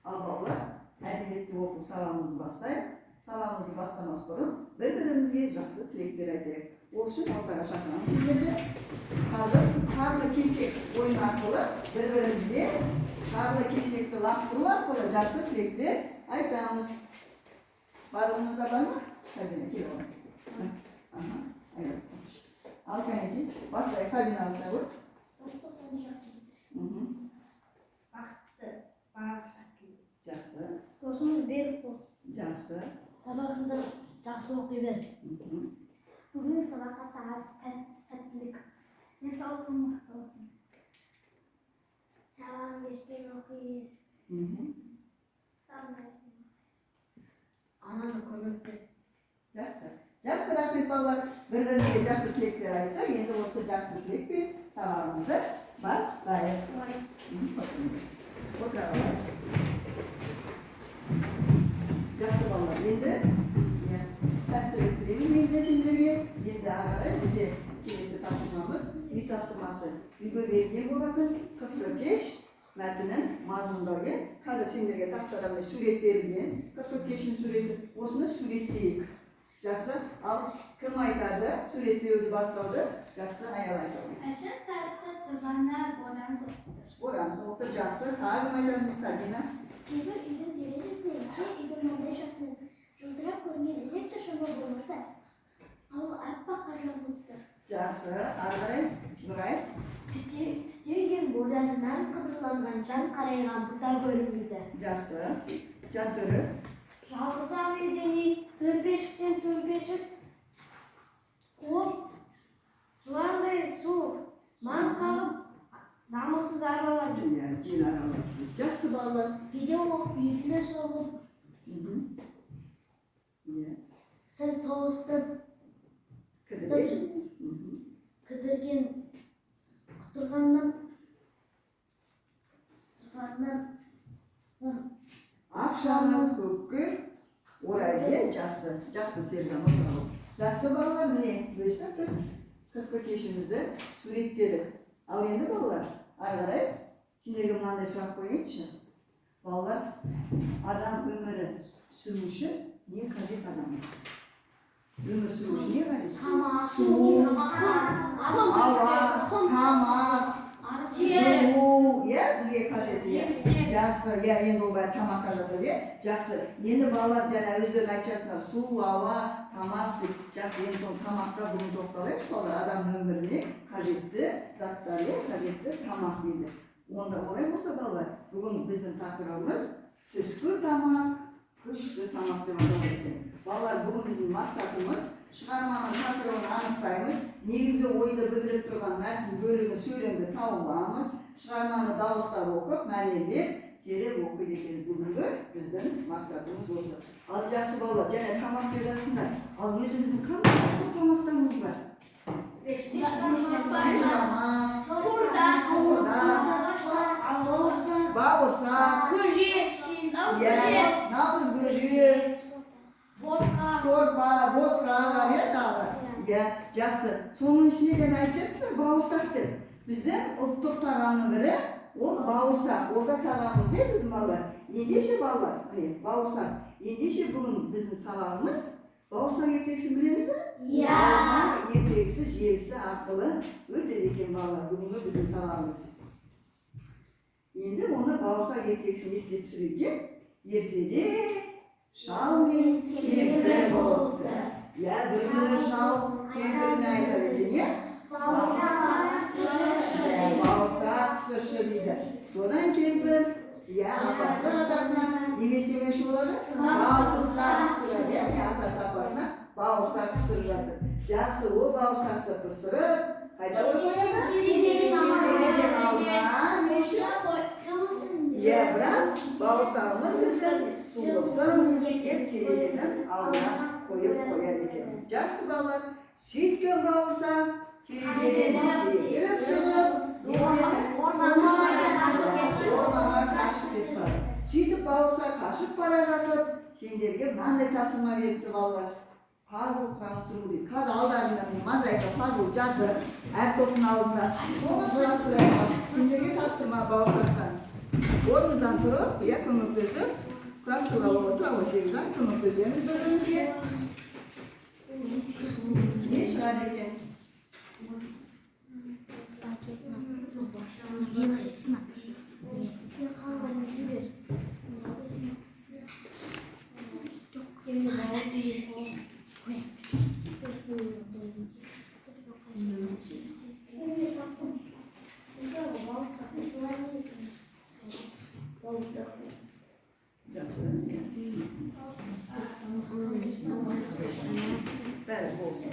Al ballar, әдебиетті оқу саламызды бастайық. Саламызды бастамас бұрын бір-бірімізге жақсы тілектер айтайық. Ол үшін ортаға шақырамыз. Сіздерде қазір қарлы кесек ойын арқылы бір-бірімізге қарлы кесекті лақтыру арқылы жақсы тілектер айтамыз. Барлығыңызда бар ма? Сабина, кел оған. Ал кәнеки, бастайық. Сабина бастай ғой. Достық жақсы. Бақытты, барша. Жақсы. Досымыз берік болсын. Жақсы. Сабағында жақсы оқи бер. Бүгін сабаққа сәттілік. Денсаулығың мықты болсын. Сабағын ешпен оқи бер. Ананы көмектес. Жақсы. Жақсы, рахмет балалар. Бір-біріне жақсы тілектер айтты. Енді осы жақсы тілекпен сабағымызды бастайық. Отыра қалайық. Жақсы балалар, енді сәттілік тілеймін мен де сендерге. Енді ары бізде келесі тапсырмамыз үй тапсырмасы. Үйге берген болатын қысқы кеш мәтінін мазмұндауы. Қазір сендерге тапсырамын сурет берілген. Қысқы кештің суреті. Осыны суреттейік. Жақсы, ал кім айтады суреттеуді бастауды? Жақсы, аял айтады. Әші тәрісі сырғанда боран соқтыр. Боран соқтыр, жақсы. Тағы айтады Сабина. Кейбір үйдің терезесінен, үйдің маңдайшасынан жылтырап көрінген электр шамы болмаса, ауыл аппақ қарлар болып тұр. Жақсы, ары қарай, Нұрай. Түтеген боранынан қыбырланған жан қарайған бұта көрінді. Жақсы, жан түрі. Жалғыз ақ үйден төмпешіктен төмпешік қуып, жыландай су маң қағып, намысыз аралап жүр. Жел аралап жүр. Жақсы балалар. Видео оқып, үйіне соғып, сыр тоғыстып, кідірген құтырғаннан ақшаны көкке орайге жақсы. Жақсы сержан отырады. Жақсы балалар, міне өстіп қысқы кешімізді суреттедік. Ал енді балалар, ары қарай сендерге мынандай сұрақ қойайыншы. Балалар, адам өмірі сүру үшін не қажет адамға? Өмір сүру үшін не қажет? Су, ауа, тамақ, жылу, бізге қажет. Жақсы, енді ол бәрі тамаққа жатыр, жақсы. Енді балалар жаңа өздері айтасыңдар, су, ауа, тамақ деп. Жақсы, енді сол тамаққа бүгін тоқталайық. Балалар, адам өміріне қажетті заттар, қажетті тамақ дейді. Онда олай болса балалар, бүгін біздің тақырыбымыз түскі тамақ, күшті тамақ деп аталады. Балалар, бүгін біздің мақсатымыз шығарманың тақырыбын анықтаймыз, негізгі ойды білдіріп тұрған мәтін бөлігі сөйлемді тауып, шығарманы дауыстап оқып, мәнерлеп, теріп оқиды екен. Бүгінгі біздің мақсатымыз осы. Ал жақсы балалар, және тамақ деп жатсыңдар. Ал өзіміздің қандай тамақтарымыз бар? Бауырсақ, нағыз көже, сорпа, ботқа бар тағы. Жақсы. Соның ішіне және айтасыздар бауырсақ деп. Біздің ұлттық тағамның бірі ол бауырсақ. Ол да тағамымыз біздің балалар. Ендеше балалар, бауырсақ. Ендеше бүгін біздің сабағымыз бауырсақ ертегісін білеміз бе? Бауырсақ ертегісі желісі арқылы өтеді екен балалар. Бүгінгі біздің сабағымыз. Енді оны бауырсақ ертегісін еске түсіруге ертеде шал мен кемпір болыпты. Бір күні шал кемпіріне айтады екен, бауырсақ пісірші дейді. Содан кемпір апасы атасына еместемеші болады, бауырсақ пісіріп, атасы апасына бауырсақ пісіріп жатыр. Жақсы, ол бауырсақты пісіріп, қайда қояды? Терезенің алдына не үшін? Біраз бауырсағымыз біздің суылсын деп терезенің алдына қойып қояды екен. Жақсы балалар, сөйткен бауырсақ терезеден секіріп шығып, орманға қашып кетті. Сөйтіп бауырсақ қашып бара жатып, сендерге мынандай тапсырма беріпті балалар. Пазл құрастыру дейді. Қазір алдарында мозаика пазл жатыр, әр топтың алдында. Соны құрастырайық. Сендерге тапсырма бауырсақтан. Орнundan turup, yakınızda Krastıla otura başlayacağım. Kömürteceğimiz bölümünde. Ne şahane eken? Ver olsun.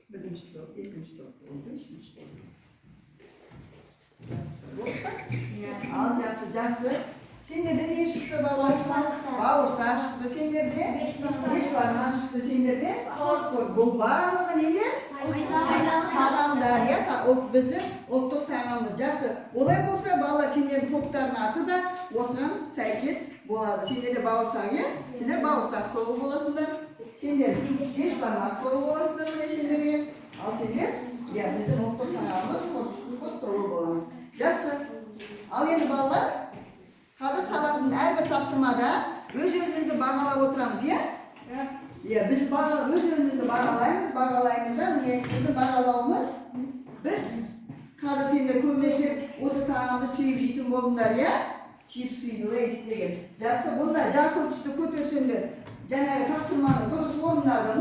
Birinci top, ikinci top oldu, üçüncü top. Al jaksı. Senderde ne çıktı baba? Bağırsak çıktı. Senderde beş parmak çıktı. Senderde bu bağırmadan neler? Tamamlar ya. O bizim ultuk tamamdır. Jaksı. Olay bolsa bala senderde topların atı da osran 8 болады. Senderde bağırsak ya. Senderde bağırsak topu bolasınlar. Sendер beş parmak topu bolasınlar mı sendere? Al sendер ya bizim ultuk tamamımız kod topu bolamız. Jaksı. Al endi balalar. Hazır sabahın her bir tapsırmada öz-özümüzü bağalap oturamız ya? Ya biz öz-özümüzü bağalayımız da bizim bağalauımız biz hazır sende kömleşip осы tağımды sүйіп жейтін болдыңдар ya? Чипсы, лейс деген. Жақсы, бұнда жасыл түсті көтерсеңдер, жаңағы тапсырманы дұрыс орындадың.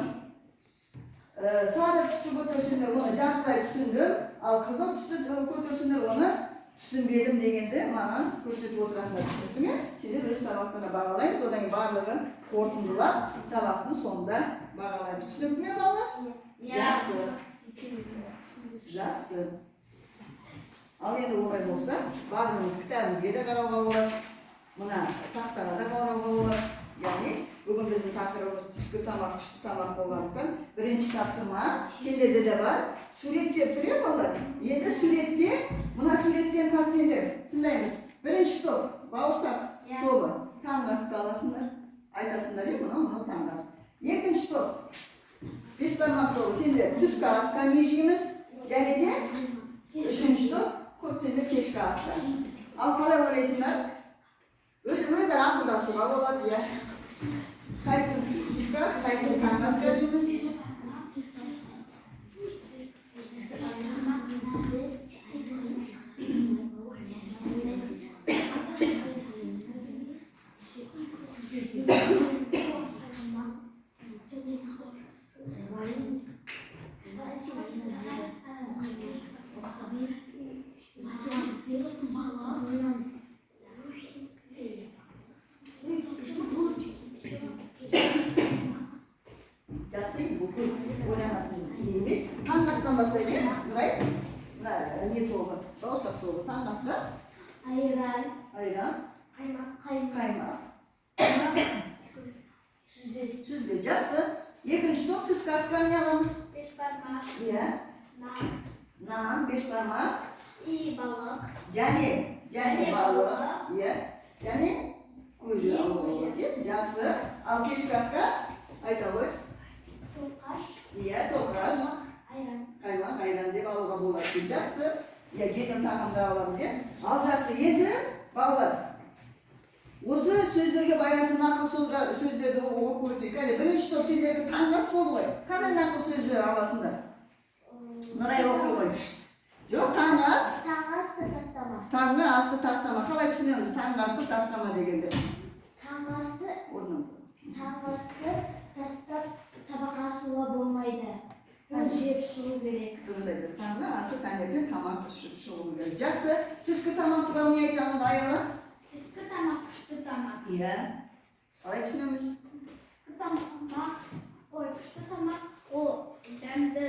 Sarı түсті көтерсеңдер, оны жартылай түсіндім, ал қызыл түсті көтерсеңдер, оны түсінбедім дегенді маған көрсетіп отырасыңдар, түсіндің ме? Сендер өз сабақтарына бағалаймыз, одан кейін барлығын қорытындылап, сабақтың соңында бағалаймыз. Түсіндің ме балалар? Жақсы. Жақсы. Ал енді олай болса, барлығымыз кітабымызға да қарауға болады, мына тақтаға да қарауға болады. Яғни бүгін біздің тақырыбымыз түскі тамақ, ішкі тамақ болғандықтан бірінші тапсырма сендерде де бар. Суреттер тұр иә балалар. Енді суретте, мына суреттен қасыңдар тыңдаймыз. Бірінші топ, бауырсақ тобы. Таңғасты аласыңдар, айтасыңдар иә, мынау таңғас. Екінші топ, бес бармақ тобы. Сендер түскі асқа не жейміз? Және де үшінші топ, көп сендер кешкі асқа. Ал қалай ойлайсыңдар? Өзі ақылдасуға болады иә. Қайсын түскі ас, қайсын таңғы асқа жейміз? Таңғастан бастайды, Нұрай? Не тобы? Бауырсақ тобы. Таңғасқа? Айран. Қаймақ. Сүзбе. Жақсы. Екінші топ түскі асқа не аламыз? Беш бармақ. Иә. Нан, беш бармақ. И балық. Және балық. Иә. Және көже алуға. Жақсы. Ал кешкі асқа айта ғой. Тоқаш. Иә, тоқаш. Қаймақ, айран деп алуға болады. Жақсы. Я жетім тағамдар аламыз, иә? Ал жақсы. Енді балалар. Осы сөздерге байланысты нақыл сөздерді оқып өтейік. Бірінші топ сендерге таңғас болды ғой. Қандай нақыл сөздер аласыңдар? Нұрай оқи ғой. Жоқ, таңғы асты тастама. Таңғы асты тастама. Қалай түсінеміз таңғы асты тастама дегенде? Таңғы асты тастап сабаққа асуға болмайды. Оны жеп шығу керек. Дұрыс айтасыз. Таңғы асы таңертең тамақ ішіп шығу керек. Жақсы. Түскі тамақ туралы не айтамыз аяла? Түскі тамақ, күшті тамақ. Иә. Қалай түсінеміз? Түскі тамақ, күшті тамақ, ол дәмді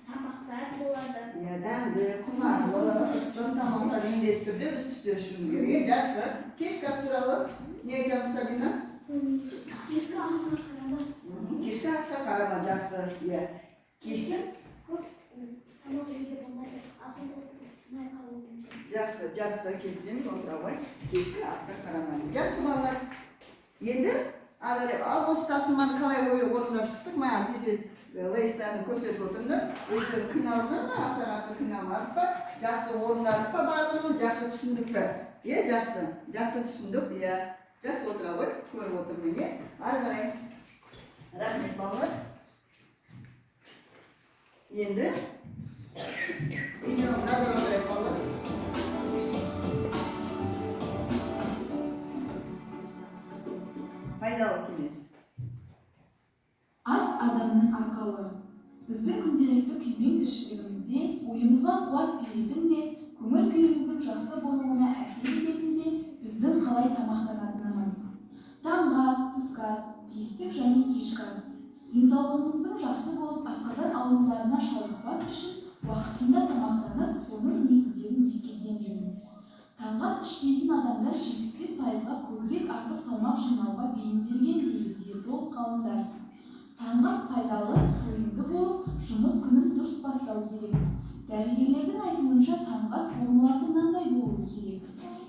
тамақтар болады. Иә, дәмді, құнарлы, ыстық тамақтар міндетті түрде біз түсте ішуіміз керек. Жақсы. Кешкі ас туралы не айтамыз, Сабина? Кешкі асқа қарама. Кешкі асқа қарама, жақсы. Иә. Кешкі? Көп тамақ жеуге болмайды. Асын толтырмай қалуы мүмкін. Жақсы, келісеміз, отыра ғой. Кешкі асқа қарамайды. Жақсы балалар. Енді ал осы тапсырманы қалай орындап шықтық? Маған тез лейстаны көрсетіп отырмын. Өздері қиналдыңдар ма? Аса қатты қиналмадық па? Жақсы орындадық па барлығын? Жақсы түсіндік пе? Иә, жақсы түсіндік. Иә. Жақсы отыра ғой. Көріп отырмын, иә. Ары қарай. Рахмет балалар. Енді видеоны назар аударайық балалар. Пайдалы кеңес. Ас адамның арқауы. Біздің күнделікті күйбең тіршілігімізде ойымызға қуат беретін де, көңіл күйіміздің жақсы болуына әсер ететін де біздің қалай тамақтанатынымыз. Таңғы ас, түскі ас, бестік және кешкі ас. Денсаулығымыздың жақсы болып, асқазан ауруларына шалдықпас үшін уақытында тамақтанып, оның негіздерін ескерген жөн. Таңғы ас ішпейтін адамдар 75%-ға көбірек артық салмақ жинауға бейімделген дейді диетолог ғалымдар. Таңғы ас пайдалы, тойымды болып, жұмыс күнін дұрыс бастау керек. Дәрігерлердің айтуынша таңғы ас формуласы мынандай болуы керек.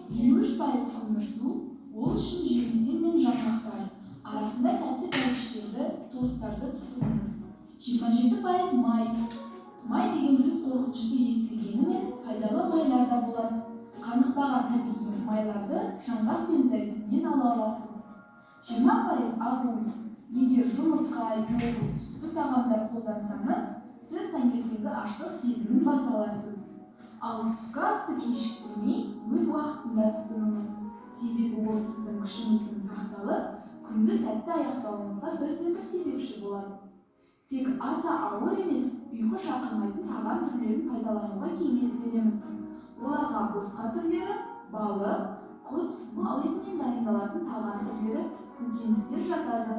53% көмірсу, ол үшін жемістер мен жаңғақтар. Арасында тәтті бәліштерді, торттарды тұтыныңыз. 27% май. Май деген сөз қорқынышты естілгенімен пайдалы майларда болады. Қанықпаған табиғи майларды жаңғақ пен зәйтүннен ала аласыз. 20% ақуыз. Егер жұмыртқа, йогурт, сүтті тағамдар қолдансаңыз, сіз таңертеңгі аштық сезімін баса аласыз. Ал түскі асты кешіктірмей, өз уақытында тұтыныңыз. Себебі ол сіздің күшіңіздің сақталып, күнді сәтті аяқтауыңызға бірден-бір себепші болады. Тек аса ауыр емес, ұйқы шақырмайтын тағам түрлерін пайдалануға кеңес береміз. Оларға ботқа түрлері, балық, құс, мал етінен дайындалатын тағам түрлері, көкөністер жатады.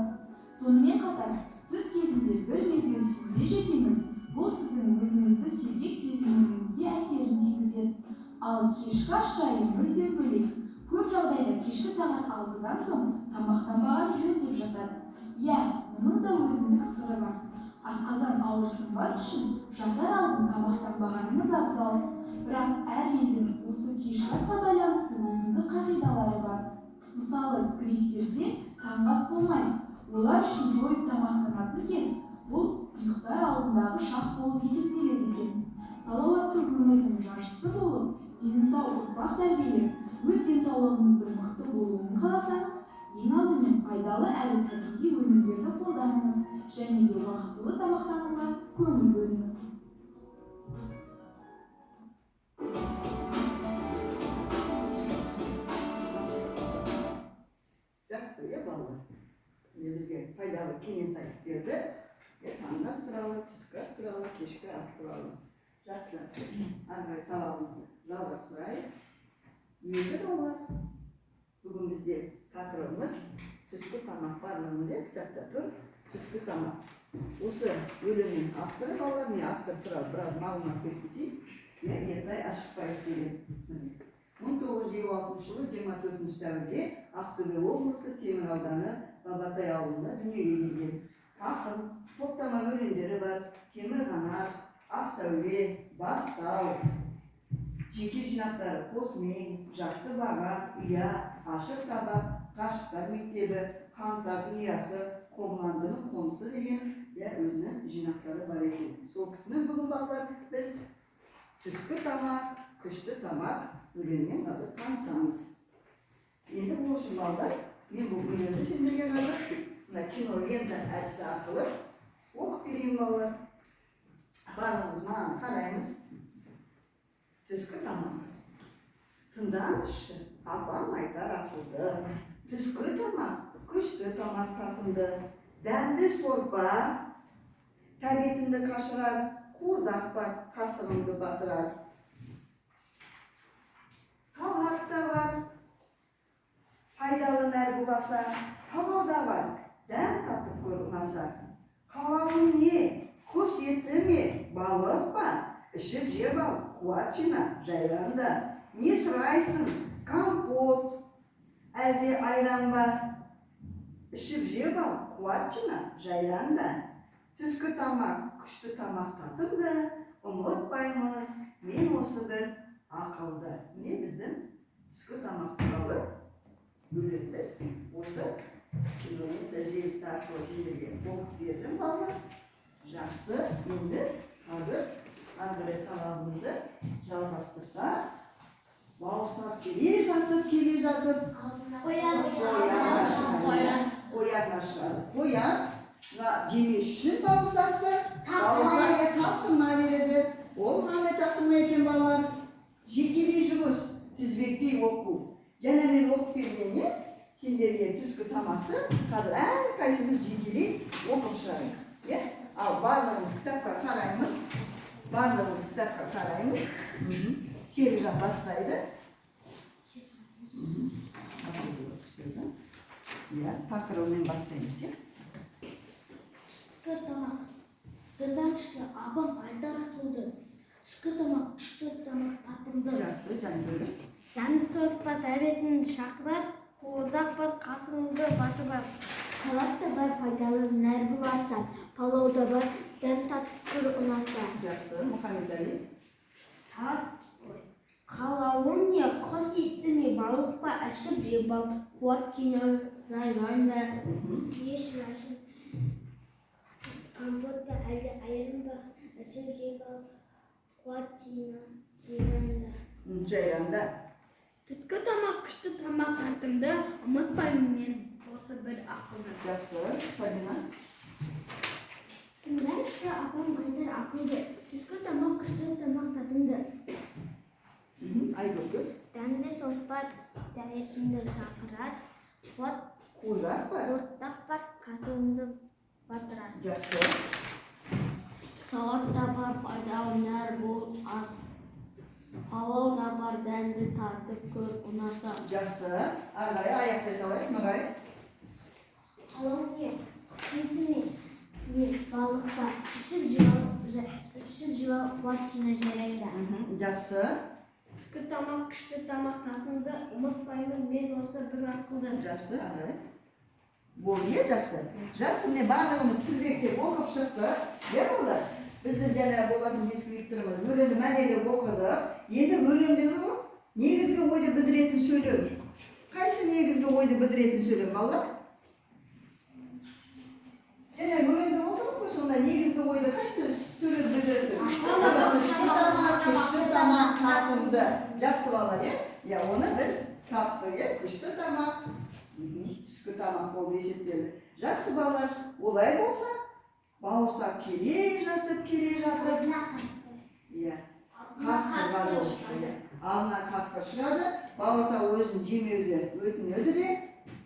Сонымен қатар, түс кезінде бір мезгіл сүзбе жесеңіз, бұл сіздің өзіңізді сергек сезінуіңізге әсерін тигізеді. Ал кешкі ас жайы мүлдем бөлек. Көп жағдайда кешкі сағат 6-дан соң тамақтанбаған жөн деп жатады. Иә, мұның да өзіндік сыры бар. Асқазан ауырсынбас үшін жатар алдын тамақтанбағаныңыз абзал. Бірақ әр елдің осы кешкі асқа байланысты өзіндік қағидалары бар. Мысалы, гректерде таңғы ас болмайды. Олар үшін тойып тамақтанатын кез бұл ұйықтар алдындағы шақ болып есептеледі екен. Салауатты өмірдің жаршысы болып, дені сау ұрпақ тәрбиелеп, өз денсаулығыңыздың мықты болуын қаласаңыз, ең алдымен пайдалы әрі табиғи өнімдерді қолданыңыз және де уақытылы тамақтануға көңіл бөліңіз. Жақсы, иә балалар. Бізге пайдалы кеңес айтып берді. Таңғы ас туралы, түскі ас туралы, кешкі ас туралы. Жақсы. Ары қарай сабағымызды жалғастырайық. Енді балалар, бүгін бізде тақырыбымыз түскі тамақ. Барлығында кітапта тұр түскі тамақ. Осы өлеңнің авторы балалар, не автор туралы біраз мағлұмат беріп кетейік. Ертай Ашықбаев деген. 1926 жылы 24 сәуірде Ақтөбе облысы Темір ауданы Бабатай ауылында дүниеге келген. Ақын, топтама өлеңдері бар. Темір қанат, Ақтөбе, Бастау, жеке жинақтары Қосмен, Жақсы баға, Ия, Ашық сабақ, Қашықтар мектебі, Қаңтар дүниясы, Қоғландының қонысы деген өзінің жинақтары бар екен. Сол кісінің бүгін балалар біз түскі тамақ, күшті тамақ өлеңмен қазір танысамыз. Енді бұл үшін балалар, мен бұл өлеңді сендерге қазір кино лента әдісі арқылы оқып берейін балалар. Барлығымыз маған қараймыз. Түскі тамақ. Тыңдаңызшы, апам айтар ақылды. Түскі тамақ, күшті тамақ татымды. Дәмді сорпа, Tәбетіңді қашырар, қуырдақ бар, қасығыңды батырар. Салғат та бар, пайдалы нәр боласа, палау да бар, дәм татып көр ұнаса. Қалауың не, құс еті ме, балық па, ішіп жеп ал, қуат жина, жайранда. Не сұрайсың, компот, әлде айран ба, ішіп жеп ал, қуат жина, жайранда. Түскі тамақ, күшті тамақ татымды, ұмытпаймыз, мен осы бір ақылды. Міне біздің түскі тамақ туралы бөліміміз осы киноның тәжірибесі арқылы сендерге оқып бердім балалар. Жақсы, енді қазір ары қарай сабағымызды жалғастырсақ, бауырсақ келе жатып Қоян шығады. Қоян жемес үшін бауырсақты бауырсақ тапсырма береді. Ол қандай тапсырма екен балалар? Жекелей жұмыс, тізбектей оқу. Және мен оқып бергенде сендерге түскі тамақты қазір әрқайсымыз жекелей оқып шығармыз. Ал барлығымыз кітапқа қараймыз. Серіжан бастайды. Тақырыбымен бастаймыз. Түскі тамақ. Дырдан шықты, абам айдар атылды. Түскі тамақ, күшті тамақ татымды. Жақсы, жантөлі. Жанды сойыппа тәбетін шақырар, қуырдақ бар, қасыңды батырар. Салат та бар, пайдалы нәр боласа, палау да бар, дәм татып көр ұнаса. Жақсы, Мұхаммед-Али. Қалауың не, құс еті ме, балық па, ішіп жеп ал, қуат жина, жайранда. Компот та әлде айран ба, ішіп жеп ал, қуат жина, жайранда. Жайранда. Түскі тамақ, күшті тамақ татымды, ұмытпаймын мен осы бір ақылды. Жақсы, Фадина. Тыңдай шы, апам айдар ақылды. Түскі тамақ, күшті тамақ татымды. Айгүл. Дәмді сорпат тәбетіңді шақырар, Қуырдақ бар. қуырдақ бар, қасыңды батырар. Жақсы. Салат та бар, пайдалы нәр бол аз. Палау да бар, дәмді татып көр ұнаса. Жақсы. Ағай, аяқтай салайық, Нұрай. Қалауың не, құс еті ме, балық па, ішіп жеп ал, қуат жина, жайранда. Жақсы. Түскі тамақ, күшті тамақ татымды, ұмытпаймын мен осы бір ақылды. Жақсы, ағай. Болды, жақсы. Жақсы, міне барлығымыз тізбектеп оқып шықтық. Болар? Біздің жаңа болатын ескіліктіріміз. Өлеңді мәнерлеп оқыдық. Енді өлеңдегі негізгі ойды білдіретін сөйлем. Қайсы негізгі ойды білдіретін сөйлем, балалар? Жаңа өлеңді оқыдық қой, сонда негізгі ойды қайсы сөйлем білдіретін? Күшті тамақ татымды. Жақсы балалар, оны біз таптық, күшті тамақ, түскі тамақ болып есептелді. Жақсы балалар, олай болса, бауырсақ келе жатып, алдына қасқыр шығады, бауырсақ өзін жемеуді өтінеді де,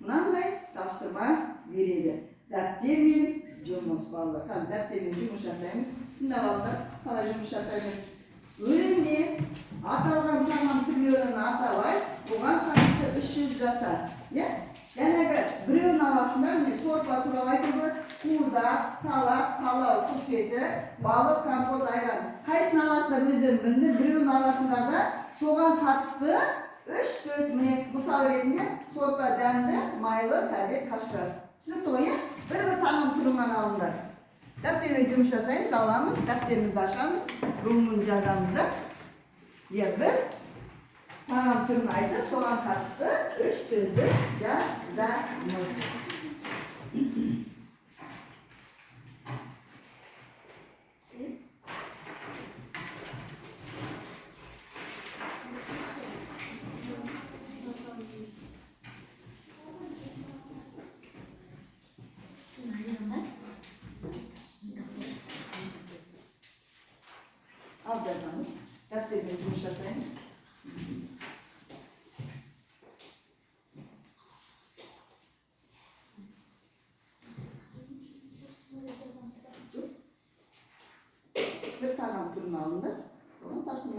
мынандай тапсырма береді. Дәптермен жұмыс балалар. Қазір дәптермен жұмыс жасаймыз. Тыңдап алыңдар, қалай жұмыс жасаймыз. Өлеңде аталған тамақ түрлерін аталай, бұған қатысты 300 жаса. Жәнегі біреуін аласыңдар, міне сорпа туралы айтылды, қуырдақ, салат, палау, құс еті, балық, компот, айран. Қайсысын аласыңдар өздерің біліңдер, біреуін аласыңдар да, соған қатысты 3 сөз, міне мысал ретінде сорпа дәмді, майлы, тәбет, қашқар. Түсінікті ғой, бір тағам түрінен алыңдар. Дәптермен жұмыс жасаймыз, аламыз, дәптерімізді ашамыз, бүгінгі жазамыз да. Бір тағам түрін айтып, соған қатысты 3 сөзді жазамыз. Al жазамыз, дәптермен жұмыс жасаймыз.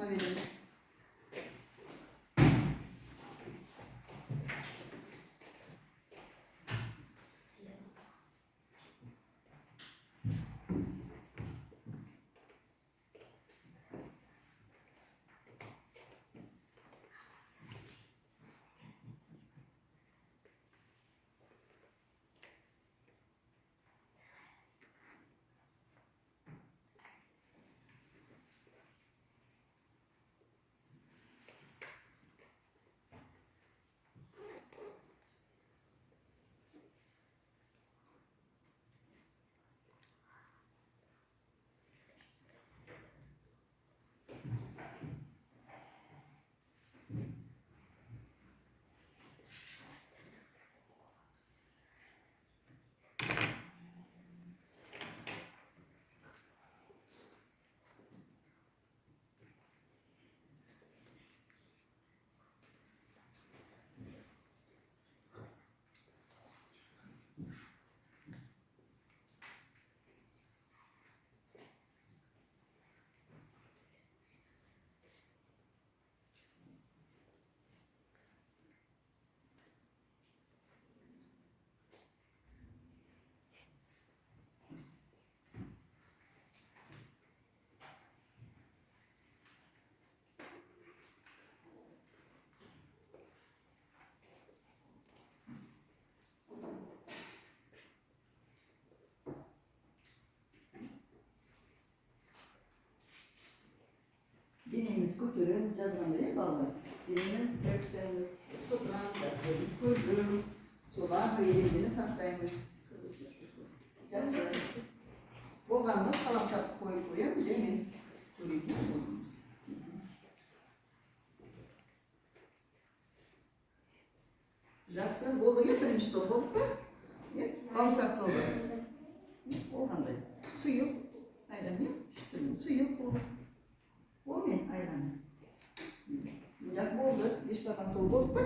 Ona verelim. Dinimiz, kültürün, жазғандай балалар. Dinimiz, tekстlerimiz, сотыран, жазбаймыз, көрдім, соларды ережені сақтаймыз. Жақсы. Болғанымыз қаламшатты қойып қоямыз, мен көретін болғанымыз. Жақсы, болды ме? Бірінші топ болып па? Бауырсақ толы. Болғандай. Сұйық, айдан не? Сұйық болды. Ол не? Айдан. Жақ болды, бешбарған толы болып па?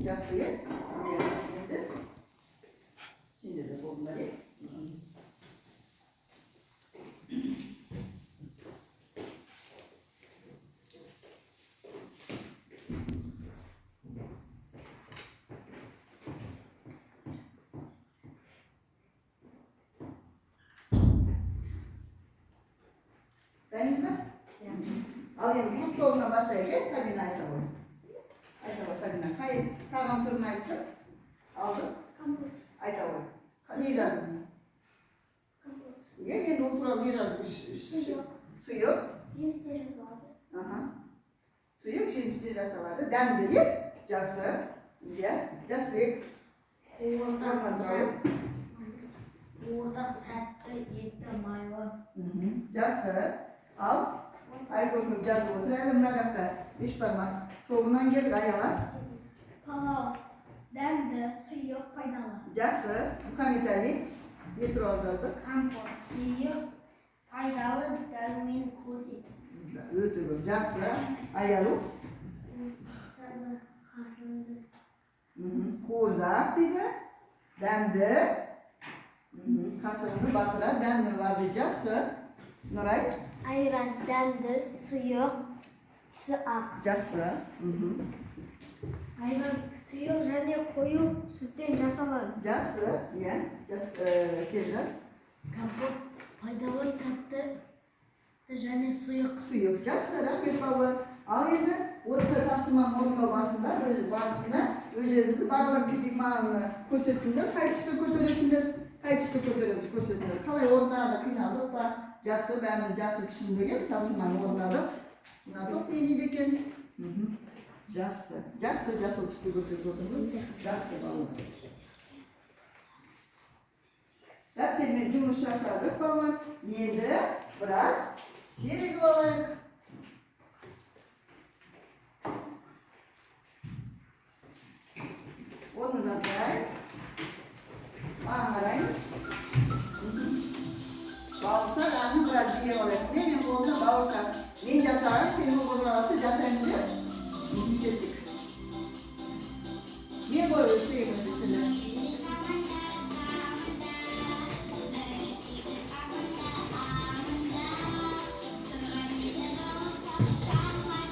Жақсы, енді сенде де болдыңдар, Дайынсыз ба? Ал енді құттығына бастайық, Сабина айта ғой. Айта ғой, Сабина. Қай тағам түрін айтты? Алды? Айта ғой. Не жаздың? Енді ол туралы не жаздың? Сұйық. Жемістер жасалады. Сұйық жемістер жасалады. Дәмді, жақсы. Жасбек. Уылдақ тәтті, етті, майлы. Жақсы. Ал, Айгүл жазып отыр. Әлі мына жақта бешбармақ тобынан келдік аяла. Палау, дәмді, сұйық, пайдалы. Жақсы. Мұхаммед Али. Не туралы жаздық? Қамқор, сұйық, пайдалы, дәрумен көрсетеді. Өте көп. Жақсы. Аялу. Қасынды. Қуырдақ дейді. Дәмді. Қасығынды батырар. Дәмді бар дейді. Жақсы. Нұрай. Айран, дәмді, сұйық, түсі ақ. Жақсы. Айран, сұйық және қою сүттен жасалады. Жақсы. Сержан. Компот, пайдалы, тәтті және сұйық. Сұйық. Жақсы. Рахмет балалар. Ал енді осы тапсырманың орындау барысында өздеріңізді барлап кетейік маған көрсеттіңдер. Қай тұсты көтересіңдер, қай тұсты көтереміз көрсеттіңдер. Қалай орындады, қиналдық па? Жақсы, бәріміз жақсы түсіндірген, тапсырманы орындадық. Мына топ не дейді екен? Жақсы. Жақсы, жасыл түсті көрсетіп отырмыз. Жақсы балалар. Дәптермен жұмыс жасадық балалар. Енді біраз серігіп алайық. Орнынан тұрайық. Маған қараймыз. Бауырсақ ағын біраз жиі алайық. Мен қолына бауырсақ. Мен жасағым, сен қолына аласы жасаймыз деп. Кеттік. Не қойып істейміз үстіне? Shine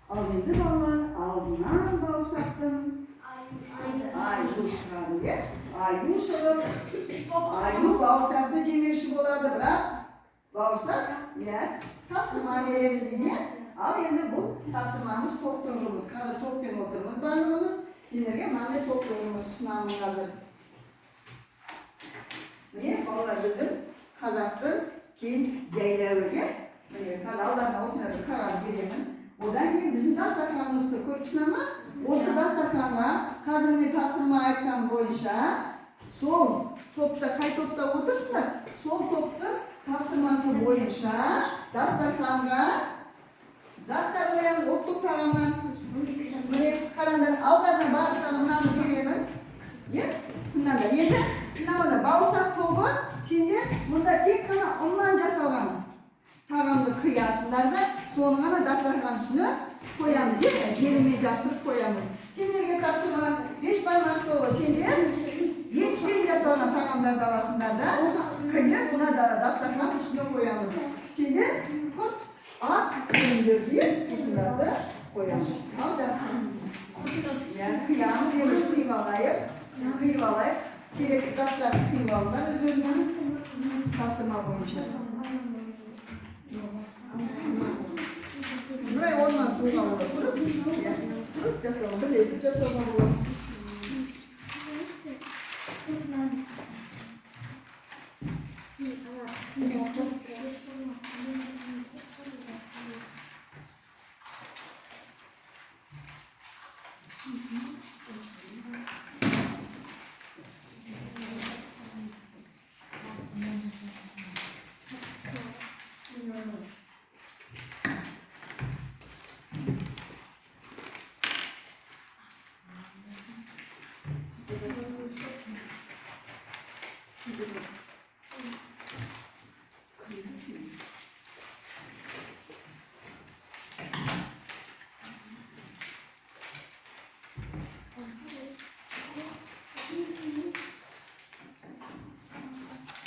Al endi bolalar aldından bağırsaktın. Ayu çıkardı ya. Ayu şılıp. Ayu bağırsakta cemekşi bolardı bırak. Bağırsak ya. Tapsırma veremiz diye. Al endi bu tapsırmamız topturumuz. Kada toplayın oturumuz. Bandımız. Sizlerge manda topturumuz. Sınavımız hazır. Mine bolalar bizim Kazaktın keyin jaylarga. Kanallardan o sınavda karar verelim. Odan keyin bizim dasturxonimizda ko'ribsizlar ama o'sha dasturxonga hozirgi topshirma aytgan bo'yicha sol topda qay topda o'tirsizlar, sol topda topshirmasi bo'yicha dasturxonga zatlar qo'yamiz, o'ttiq taraman. Mana qaranglar, aldardan barliqlarini beraman. Ya, shundan da endi mana bağırsak to'g'i şimdi bunda tek qana ondan jasalgan tağamni qiyasizlar da so'ni mana dasturxon üstüne koyamiz. Yerine jasib koyamiz. Kimlarga topshirma 5 barmoq to'g'i şimdi yetkin jasalgan tağamlar arasında da qilib buna dasturxon üstüne koyamiz. Şimdi kut ak indirib sizlarda koyamiz. Al jasib. Yani kıyamı verip kıyvalayıp gerekli tatlar kıyvalılar üzerinden tasarıma koymuşlar. Buraya olmaz tuğla olur. Kurup casalım, birleşip casalım olur.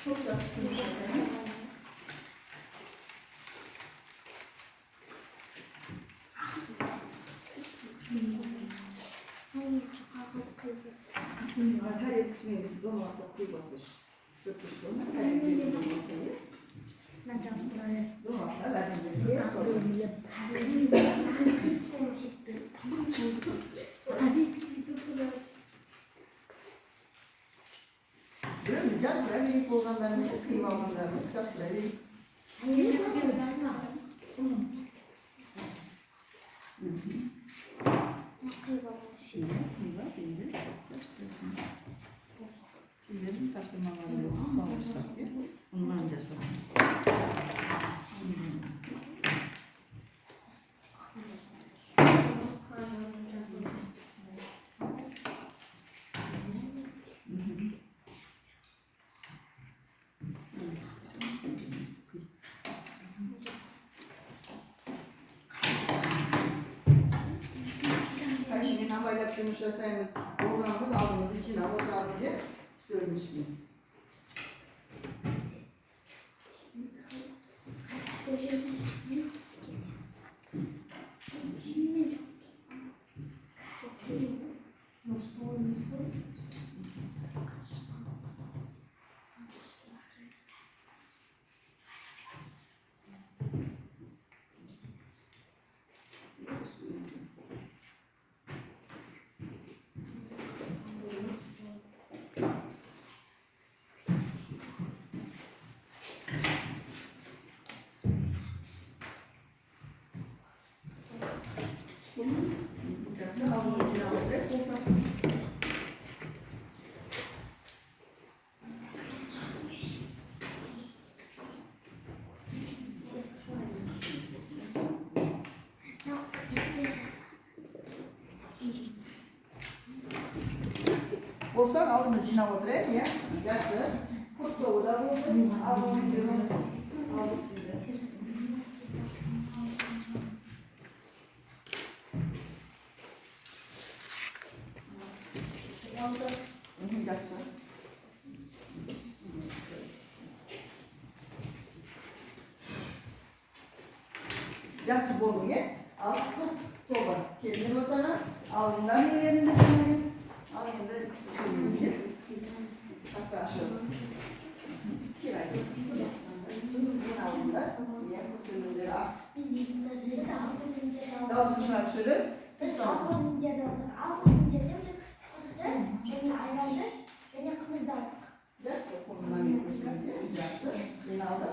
Çok da her kısmı domates kıymasız. Çok kısmı her bir domates. Ben çalıştırıyorum. Domates verdim. Tamam çalıştım. Hadi. Sıcak böyle olanlarını, kıyma olanlarını sıcak böyle. Hayır, ben Şimdi taşımaları yok, bağırsak ya. Bundan cesur. Şimdi havayla yumuşasayımız, oğlanımız aldığımız için hava sadece istiyorum şimdi. Jaksa aldığımız için alacak. Olsa aldığımız için alacak ya. Jaksa kurt doğu da oldu. Aldığımız için aldık size. Jaksa. Jaksa bolun ya. Al tut toba. Kendini ortana. Aldığından nelerini de denelim. Al şimdi söyleyince. Hatta şu. Kiray olsun. Yine aldığında. Niye bu türlüleri al. Daha uzun şartları. Biz alkol indirdik. Alkol indirdik. Biz kızdı. Beni ayrandı. Beni kımızdardık. Derse konudan yapıyorsun. Yine aldı.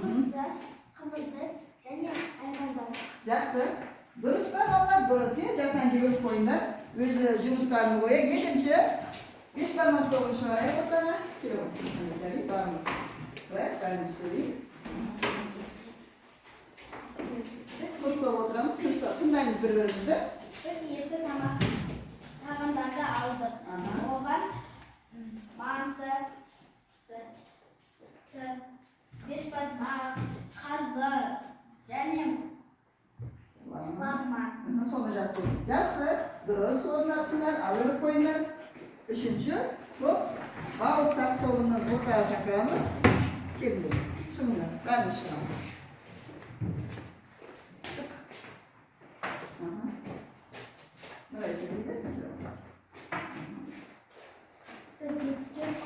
Kızdı. Kımızdı. Beni ayrandardık. Жақсы. Дұрыс па балалар? Дұрыс, иә? Жақсы жүріп қойыңдар. Өз жұмыстарын қояйық. Екінші, 5 бармақ тоғын шығарайық ортаға. Келіп барымыз. Қояйық, бәріміз сөйлейміз. Тоқтап отырамыз, тыңдаймыз бір-бірімізді. Biz 7 tağımlarda aldık. Oğlan mantı, beş parmak, kazı, canım, parmak. Sonra жақсы. Жақсы. Дұрыс орнапсыңдар, алып қойыңдар. Үшінші, топ бауырсақ тобының ортаға шақырамыз. Келіңдер. Шығыңдар, бәріміз шығамыз. Buraya söyleyeyim. Biz 7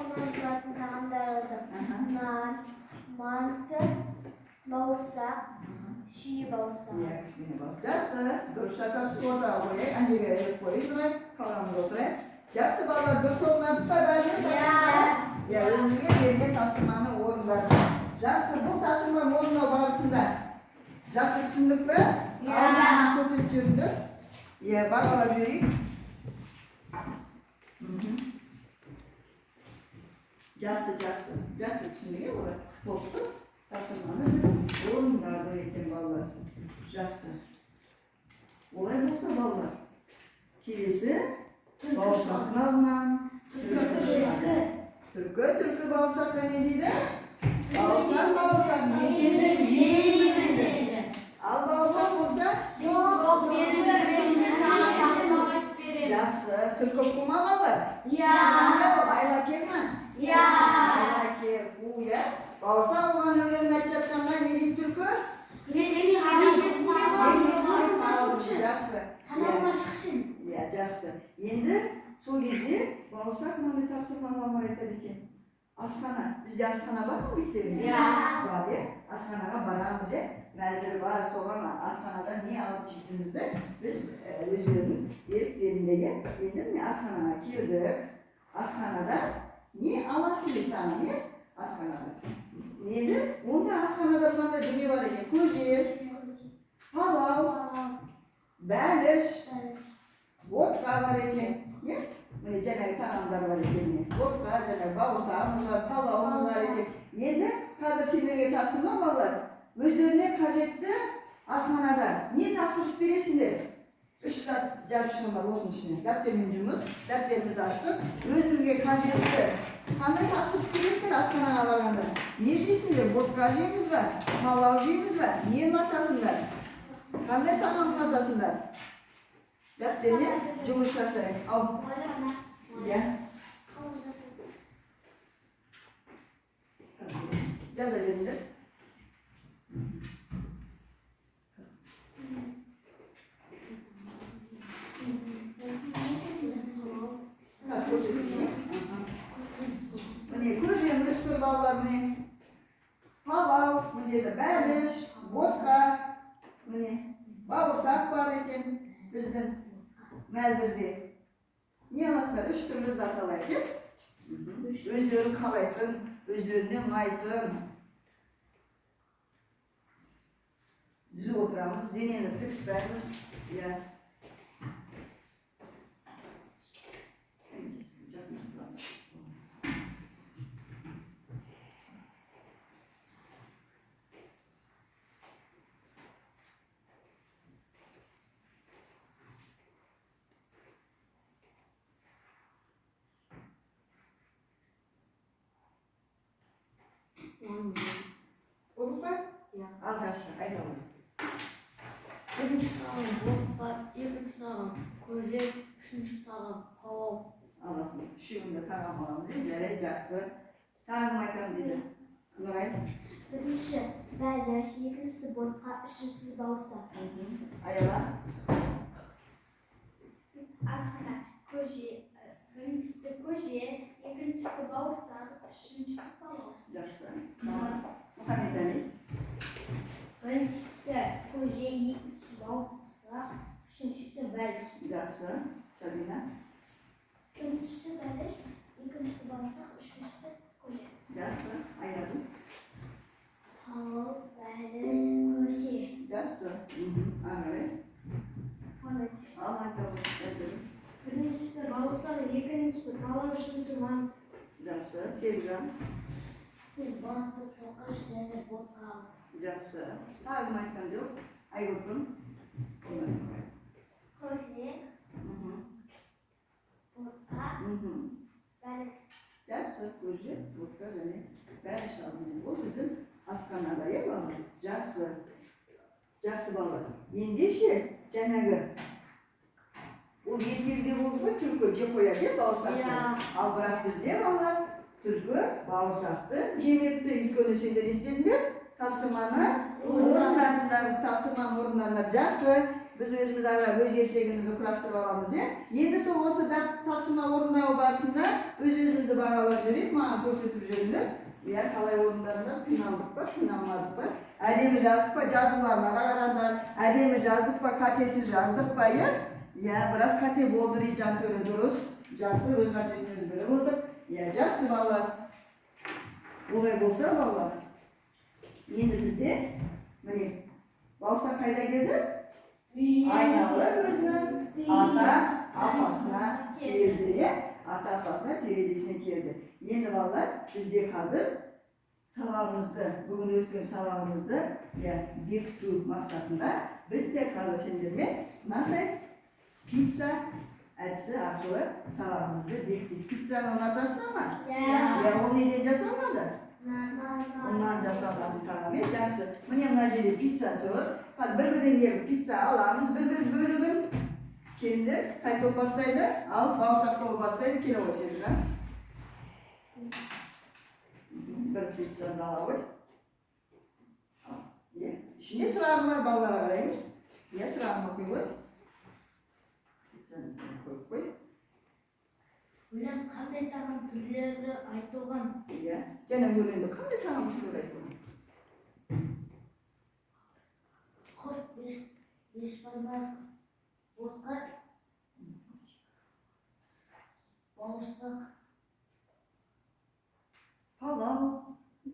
ondan tağımlar aldık. Nar, mantı, bağırsak, şiyi bağırsak. Ya, şimdi bak. Жақсы. Дұрыс жасапсыз орта қойайық. Әндеге іліп қойып тұрайық. Қалғанымыз отырайық. Жақсы балалар, дұрыс орнатып па бәріміз? Я, өзіңізге берген тапсырманы орындадық. Жақсы, бұл тапсырма орындау барысында жақсы түсіндік пе? Алдынан көрсетіп жүріңдер. Ya, baralar жүрейік. Жақсы түсіндік е олар. Топты тапсырманы біз орындадық екен балалар. Жақсы. Олай болса балалар. Келесі бауырсақтың алдынан түркі бауырсаққа не дейді? Бауырсақ несені жейді. Ал бауырсақ болса жақсы. Түркі қума балалар? Қандай ол? Айла келме? Айла кел, қу, я? Бауырсақ оған өлеңді айтып жатқанда не дейді түркі? Жақсы. Ya, жақсы. Енді сол кезде бауырсақ мынандай тапсырмалар айтады екен. Асхана. Бізде асхана бар ма мектебімізде? Бар, е? Асханаға барамыз, е? Мәзір бар, соған асханада не алып жейтінімізді біз өздерінің еріктеріндегі енді міне асханаға келдік. Асханада не аласың дейді саған, не? Асханада. Енді онда асханада мынандай дүние бар екен. Көже, палау, бәліш, водка бар екен. Міне жаңағы тағамдар бар екен. Водка, жаңағы бауырсағымыз бар, палауымыз бар екен. Енді қазір сендерге тапсырма балалар. Өздеріне қажетті асханада не тапсырыс бересіңдер? 3 зат жарып бар осының ішіне. Дәптермен жұмыс, дәптерімізді аштық. Өзіңізге қажетті қандай тапсырыс бересіңдер асханаға барғанда? Не жейсіңдер? Водка жейміз ба? Палау жейміз ба? Не ұнатасыңдар? Қандай тағам ұнатасыңдар? Дәптермен жұмыс жасайық. Ау. Иә. Жаза беріңдер. Міне көжеміз тұр балалар, міне палау, міне бәліш, водка, міне бауырсақ бар екен біздің мәзірде. Не аласыңдар? 3 түрлі зат алайық, е? Өздерін қалайтын, өздеріне ұнайтын. Düzіп отырамыз, денені тік ұстаймыз. Olur mu? Al жақсы, айта ғой. Бірінші тағам водка, екінші тағам көже, үшінші тағам палау. Аласың, үшеуінде тағам аламыз, жарай жақсы. Тағым айтам деді. Нұрай. Бірінші бәліш, екіншісі водка, үшіншісі бауырсақ. Ayala. Aslında koje, birincisi koje, ikincisi bağırsak, üçüncüsü pala. Жақсы. Мұхаммед Али. Birincisi koje, ikincisi bağırsak, üçüncüsü beliş. Жақсы. Сабина. Birincisi beliş, ikincisi bağırsak, üçüncüsü koje. Жақсы. Айнагүл. Pal, beliş, koje. Жақсы. Ары қарай. Ал айтамыз. Birincisi bağırsak, ikincisi pala, üçüncüsü mantı. Жақсы. Серікжан. Mantı, tokaş, және ботқа. Жақсы. Тағы кім айтқан жоқ? Айгүлгүл. Koje, ботқа, beliş. Жақсы. Көже, ботқа және бәрі шалымен. Ол біздің асханада, иә балалар? Жақсы. Жақсы балалар. Ендеше жаңағы ол ертегіде болды ғой, түлкі жеп қояды, иә, бауырсақты. Ал бірақ бізде балалар түлкі бауырсақты жемепті. Өйткені сендер естідіңдер? Тапсырманы орындаңдар. Жақсы. Біз өзіміз ара өз ертегімізді құрастырып аламыз, иә? Енді сол осы тапсырма орындау барысында өз-өзімізді бағалап жүрейік, маған көрсетіп жүріңдер. Иә, қалай орындарында қиналдық па, қиналмадық па? Әдемі жаздық па, жазуларына да қараңдар. Әдемі жаздық па, қатесіз жаздық па, иә? Иә, біраз қате болды дейді Жантөре, дұрыс. Жақсы, өз қатесін өзі біліп отыр. Иә, жақсы балалар. Олай болса балалар. Енді бізде, міне, бауырсақ қайда келді? Айналы өзінің ата-апасына келді, иә? Ата-апасына терезесіне келді. Енді балалар, бізде қазір сабағымызды, бүгін өткен сабағымызды бекіту мақсатында бізде қазір сендермен мынандай пицца әдісі арқылы сабағымызды бекітейік. Пиццаны ұнатасыңдар ма? Иә, ол неден жасалынады? Оннан жасалған тағаммен. Жақсы. Міне мына жерде пицца тұр. Бір-бірден келіп пицца аламыз, бір-бір бөлігін. Келіндер қай топ бастайды? Ал бауырсақ тобы бастайды. Келе ғой Серікжан. Бір пиццаны ала ғой. Ішінде сұрағым бар, балаларға қараймыз. Сұрағым оқи ғой. Пиццаны қойып қой. Өлең қандай тағам түрлері айтылған? Иә, және өлеңде қандай тағам түрлері айтылған? Құрт, беш бармақ, ботқа, бауырсақ, Палау.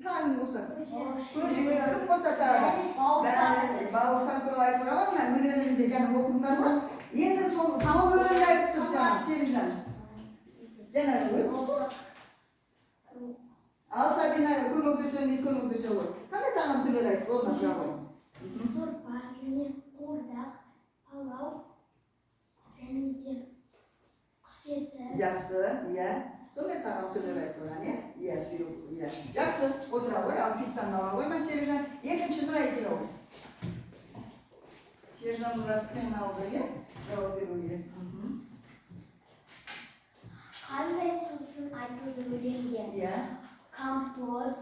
Тағым болса. көже, Кім болса тағы? Бауырсақ туралы айтылған мына өлеңімізде және оқыңдар ма? Енді сол өлеңді айтып тұрсаң, Серікжан. Ал Сабина көмектесе ғой. Қандай тағам түрлері айтып, орнына сұрақ ғой. сорпа, және қуырдақ, палау, және де құс еті. Жақсы, иә. Сондай тағам түрлері айтылған, иә? Иә, сүйек, иә. Жақсы, отыра ғой, ал пиццаны ала ғой, мен Серікжан. Екінші нұр айтып ғой. Серікжан біраз қиналды, иә? Жауап беруге. Қандай сусын айтылды өлеңде? Иә. Компот,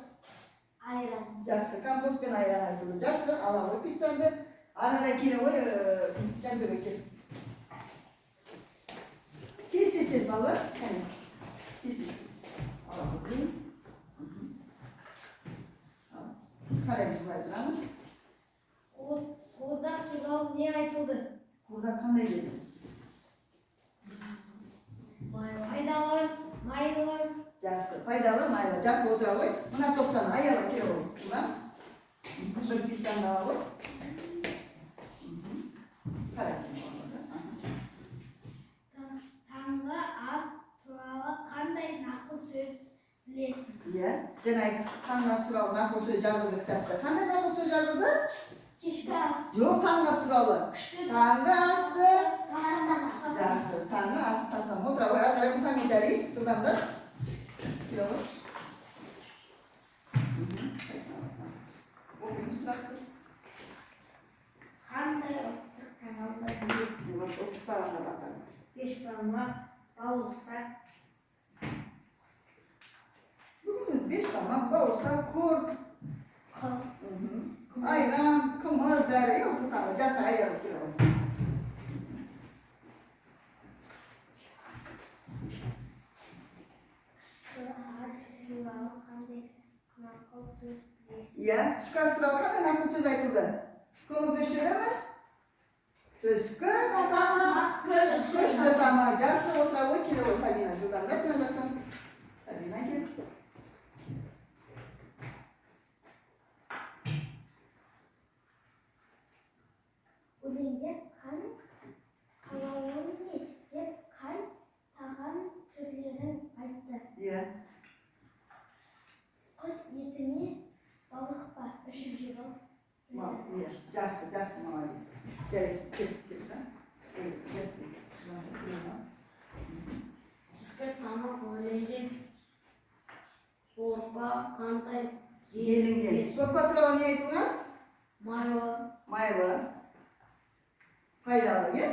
айран. Жақсы, компот пен айран айтылды. Жақсы, ала ғой пиццаны. Арада келе ғой, Жантөре кел. Тез балалар. Тез. Ала ғой. Қараймыз былай тұрамыз. Қуырдақ туралы не айтылды? Қуырдақ қандай еді? Пайдалы, майлы. Жақсы, пайдалы, майлы. Жақсы, отыра ғой. Мына топтан аяла келе ғой. Бір пиццаны ала ғой. Таңғы ас туралы қандай нақыл сөз білесің? Иә, жаңа айттық, таңғы ас туралы нақыл сөз жазылды кітапта. Қандай нақыл сөз жазылды? Кешкі ас. Жоқ, таңғы ас туралы. Таңғы асты. Тастама. Жақсы, таңғы асты тастама. Отыра ғой, ары қарай Мұхаммед Али, жылдамдық. Келе ғой. Оқимыз сұрақты. Қандай ұлттық тағамдар білесің? Ұлттық тағамдар батыр. Бешбармақ, бауырсақ. Бүгін бешбармақ, бауырсақ, құрт, Қыл. айран, қымыз, бәрі ұлттық тағамдар. Жақсы, айран келе ғой. түскі ас туралы қандай нақты сөз айтылды? Көмектесеміз. Түскі тамақ, кешкі тамақ. Жақсы отыра ғой, келе ғой Сабина. Жылдамдап келе жатқан. Сабина кел. өлеңде қан қалауын не деп қай тағам түрлерін айтты. Иә. Құс еті ме, балық па, ішіп жеп ал. Иә, жақсы, молодец. Жарайсың, кел. Түскі тамақ өлеңде сорпа қандай Делінген. Сорпа туралы не айтылған? Майлы. Пайдалы, иә?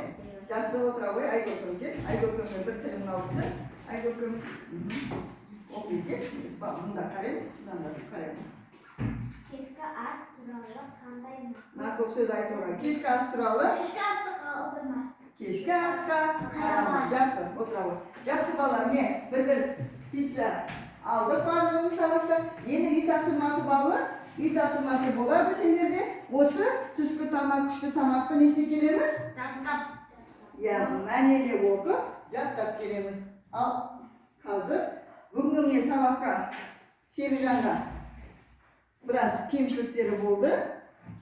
Жақсы отыра ғой, Айгүлкім кел. Айгүлкімнің бір тілін алды. Айгүлкім оқи кел. Мұнда қараймыз, мұнда қараймыз. Кешкі ас туралы қандай ма? Нақыл сөз айтылған. Кешкі ас туралы? Кешкі асты қалдырма. Кешкі асқа қарама. Жақсы, отыра ғой. Жақсы балалар, не? Бір пицца алдық барлығы сабақта. Енді үй тапсырмасы балалар. Үй тапсырмасы болады сендерде. Осы түскі тамақ, күшті тамақты несіне келеміз? Таңдап. Иә, мәнелеп оқып, жаттап келеміз. Ал қазір бүгінгі міне сабаққа Серікжанға біраз кемшіліктері болды.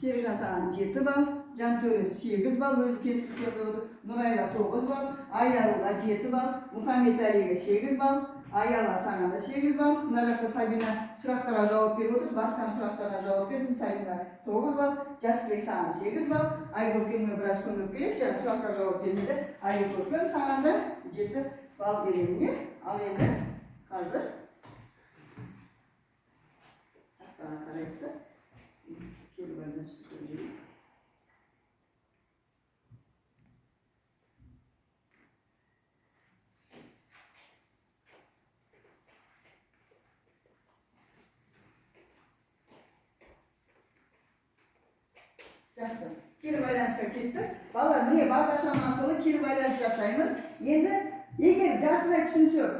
Серікжан саған 7 балл, Жантөре 8 балл, өзі кемшіліктер болды. Нұрайға 9 балл, Аялға 7 балл, Мұхаммед-Әлиге 8 балл, Аяла саған да 8 балл. Мына жақта Сабина сұрақтарға жауап беріп отыр. Басқан сұрақтарға жауап бердім. Сабина 9 балл, Жасылек саған 8 балл. Айгүлкемге біраз көмек керек. Жаңа сұраққа жауап бермеді. Айгүлкем саған да 7 балл беремін. Ал енді қазір сақтаға қарайды. Келіп әлден шықсын жүрейік. Жақсы. Кері байланысқа кеттік. Балалар, міне бағдарлама арқылы кері байланыс жасаймыз. Енді егер жартылай түсінсек,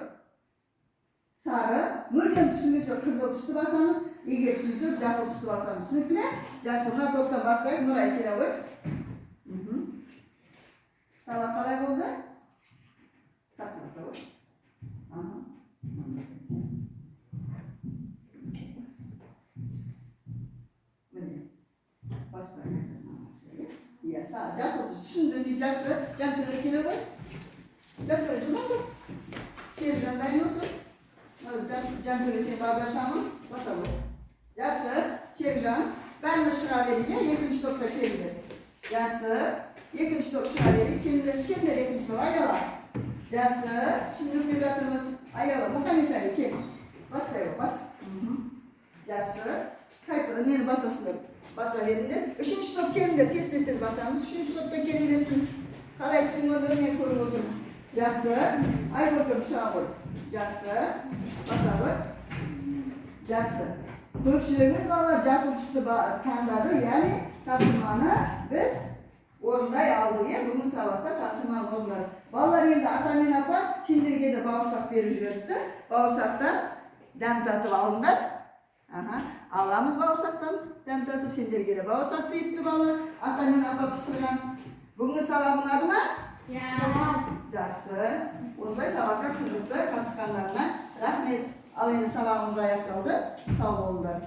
сары, мүлдем түсінбесек, қызыл түсті басамыз. Егер түсінсек, жасыл түсті басамыз. Түсінікті ме? Жақсы, мына топтан бастайық. Нұрай келе ғой. Сабақ қалай болды? Тақмаса ғой. Міне. Бастайық. Иә, жасыл түсіндім, жақсы. Жантөре келе ғой. Жантөре жұман ғой. Серікжан дайын отыр. Жантөре сен бағдаршамын. Баса ғой. Жақсы. Серікжан. Бәріміз шыға берейік, екінші топта келді. Жақсы. Екінші топ шыға берейік. Кемдер екінші топ. Аяла. Жақсы. Түсіндіріп жатырмыз. Аяла. Мұхаммед-Әли кел. Бастай ғой, бас. Жақсы. Қайта, нені басасыңдар? Баса беріңдер. Үшінші топ келіңдер, тез басамыз. Үшінші топта келе берсін. Қалай түсінгендерін мен көріп отырмын. Жақсы. Айгүлкім шыға ғой. Жақсы. Баса ғой. Жақсы. Көпшілігіміз балалар жасыл түсті таңдады, яғни тапсырманы біз орындай алдық. Бүгін сабақта тапсырманы орындадық. Балалар енді ата мен апа сендерге де бауырсақ беріп жіберді. Бауырсақтан дәм татып алыңдар. Аламыз бауырсақтан дәм татып, сендерге де бауырсақ тиіпті балалар. Ата мен апа пісірген. Бүгінгі сабақ ұнады ма? Жақсы. Осылай сабаққа қызықты қатысқандарына рахмет. Ал енді сабағымыз аяқталды. Сау болыңдар.